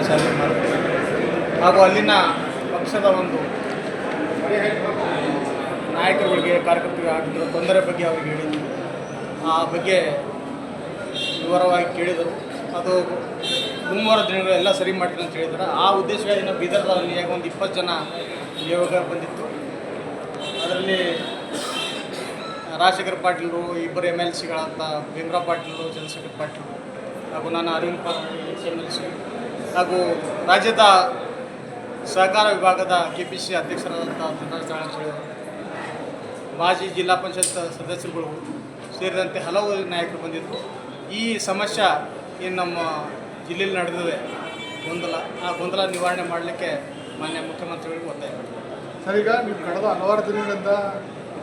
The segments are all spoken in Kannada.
ಚಾಲನೆ ಮಾಡಿದ್ರು ಹಾಗೂ ಅಲ್ಲಿನ ಪಕ್ಷದ ಒಂದು ನಾಯಕರುಗಳಿಗೆ ಕಾರ್ಯಕರ್ತರಿಗೆ ಆಗಿದ್ದ ತೊಂದರೆ ಬಗ್ಗೆ ಅವರಿಗೆ ಹೇಳಿದರು. ಆ ಬಗ್ಗೆ ವಿವರವಾಗಿ ಕೇಳಿದರು. ಅದು ಮುಂಬರುವ ದಿನಗಳೆಲ್ಲ ಸರಿ ಮಾಡ್ತೀನಿ ಅಂತ ಹೇಳಿದ್ದಾರೆ. ಆ ಉದ್ದೇಶವಾಗಿ ನಾವು ಬೀದರ್ದಲ್ಲಿ ಒಂದು 20 ಜನ ಯೋಗ ಬಂದಿತ್ತು. ಅದರಲ್ಲಿ ರಾಜಶೇಖರ್ ಪಾಟೀಲರು, ಇಬ್ಬರು MLCಗಳಂತ ಭೀಮರಾವ್ ಪಾಟೀಲರು, ಚಂದ್ರಶೇಖರ್ ಪಾಟೀಲರು ಹಾಗೂ ನಾನು ಅರವಿಂದ್ MLC ಹಾಗೂ ರಾಜ್ಯದ ಸಹಕಾರ ವಿಭಾಗದ KPC ಅಧ್ಯಕ್ಷರಾದಂಥ ಧನರಾಜ್, ಮಾಜಿ ಜಿಲ್ಲಾ ಪಂಚಾಯತ್ ಸದಸ್ಯರುಗಳು ಸೇರಿದಂತೆ ಹಲವು ನಾಯಕರು ಬಂದಿದ್ದರು. ಈ ಸಮಸ್ಯೆ ಏನು ನಮ್ಮ ಜಿಲ್ಲೆಯಲ್ಲಿ ನಡೆದಿದೆ ಆ ಗೊಂದಲ ನಿವಾರಣೆ ಮಾಡಲಿಕ್ಕೆ ಮಾನ್ಯ ಮುಖ್ಯಮಂತ್ರಿಗಳಿಗೆ ಒತ್ತಾಯ ಮಾಡಿದ್ದಾರೆ. ಸರ್, ಈಗ ನೀವು ಕಳೆದ ಹಲವಾರು ದಿನಗಳಿಂದ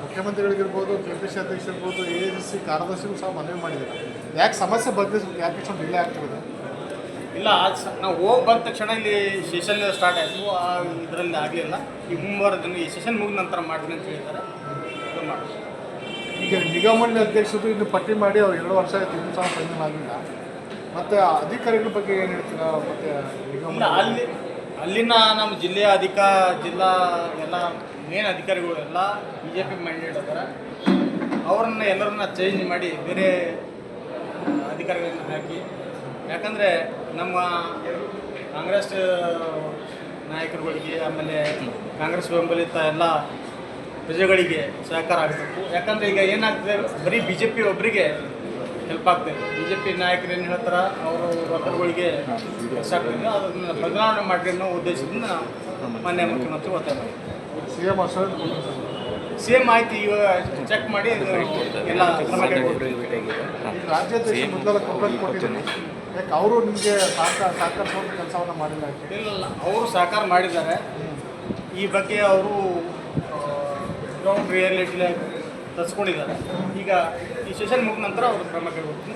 ಮುಖ್ಯಮಂತ್ರಿಗಳಿಗಿರ್ಬೋದು, KPC ಅಧ್ಯಕ್ಷರಿರ್ಬೋದು, AAGC ಕಾರ್ಯದರ್ಶಿಗಳು ಸಹ ಮನವಿ ಮಾಡಿದ್ದಾರೆ. ಯಾಕೆ ಸಮಸ್ಯೆ ಬಗ್ಗೆ ಯಾಕೆ ಇಷ್ಟೊಂದು ಡಿಲೇ ಆಗ್ತಿದೆ? ಇಲ್ಲ, ನಾವು ಹೋಗಿ ಬಂದ ತಕ್ಷಣ ಇಲ್ಲಿ ಸೆಷನ್ ಸ್ಟಾರ್ಟ್ ಆಯಿತು. ಆ ಇದರಲ್ಲಿ ಆಗಲಿಲ್ಲ. ಈ ಮುಂಬರುವ ದಿನ ಈ ಸೆಷನ್ ಮುಗಿದ ನಂತರ ಮಾಡ್ತೀನಿ ಅಂತ ಹೇಳಿದ್ದಾರೆ. ಈಗ ನಿಗಮಗಳ ಅಧ್ಯಕ್ಷರು ಇನ್ನು ಪಟ್ಟಿ ಮಾಡಿ ಅವ್ರು 2 ವರ್ಷ ಆಯಿತು, ಇನ್ನೂ ಸಹ ಫೈನಲ್ ಆಗಿಲ್ಲ. ಮತ್ತು ಅಧಿಕಾರಿಗಳ ಬಗ್ಗೆ ಏನು ಹೇಳ್ತೀರಾ? ಮತ್ತು ನಿಗಮ ಅಲ್ಲಿನ ನಮ್ಮ ಜಿಲ್ಲೆಯ ಜಿಲ್ಲಾ ಎಲ್ಲ ಮೇನ್ ಅಧಿಕಾರಿಗಳು ಎಲ್ಲ BJP ಮೈಂಡೆಡ್ ಇದ್ದಾರೆ. ಅವ್ರನ್ನ ಎಲ್ಲರನ್ನ ಚೇಂಜ್ ಮಾಡಿ ಬೇರೆ ಅಧಿಕಾರಿಗಳನ್ನ ಹಾಕಿ, ಯಾಕಂದರೆ ನಮ್ಮ ಕಾಂಗ್ರೆಸ್ ನಾಯಕರುಗಳಿಗೆ ಆಮೇಲೆ ಕಾಂಗ್ರೆಸ್ ಬೆಂಬಲಿತ ಎಲ್ಲ ಪ್ರಜೆಗಳಿಗೆ ಸಹಕಾರ ಆಗಬೇಕು. ಯಾಕಂದರೆ ಈಗ ಏನಾಗ್ತದೆ, ಬರೀ BJP ಒಬ್ಬರಿಗೆ ಹೆಲ್ಪ್ ಆಗ್ತದೆ. BJP ನಾಯಕರು ಏನು ಹೇಳ್ತಾರೆ ಅವರು ವರ್ಗಗಳಿಗೆ ಆಗ್ತದೆ. ಅದನ್ನು ಬದಲಾವಣೆ ಮಾಡಿ ಅನ್ನೋ ಉದ್ದೇಶದಿಂದ ಮಾನ್ಯ ಮುಖ್ಯಮಂತ್ರಿ ಒತ್ತಾಯ ಮಾಡಿ CM ಆಯ್ತು. ಈಗ ಚೆಕ್ ಮಾಡಿ ಎಲ್ಲ ರಾಜ್ಯಾಧ್ಯಕ್ಷ ಮೊದಲ ಕಂಪ್ಲೇಂಟ್ ಕೊಟ್ಟಿದ್ದಾರೆ. ಯಾಕೆ ಅವರು ನಿಮಗೆ ಸಹಕರಿಸುವಂಥ ಕೆಲಸವನ್ನು ಮಾಡಿಲ್ಲ? ಇಲ್ಲ, ಅವರು ಸಹಕಾರ ಮಾಡಿದ್ದಾರೆ. ಈ ಬಗ್ಗೆ ಅವರು ಗ್ರೌಂಡ್ ರಿಯಾಲಿಟಿ ತರಿಸ್ಕೊಂಡಿದ್ದಾರೆ. ಈಗ ಈ ಸೆಷನ್ ಮುಗಿದ ನಂತರ ಅವರು ಕ್ರಮ ಕೈಗೊಳ್ತೀನಿ.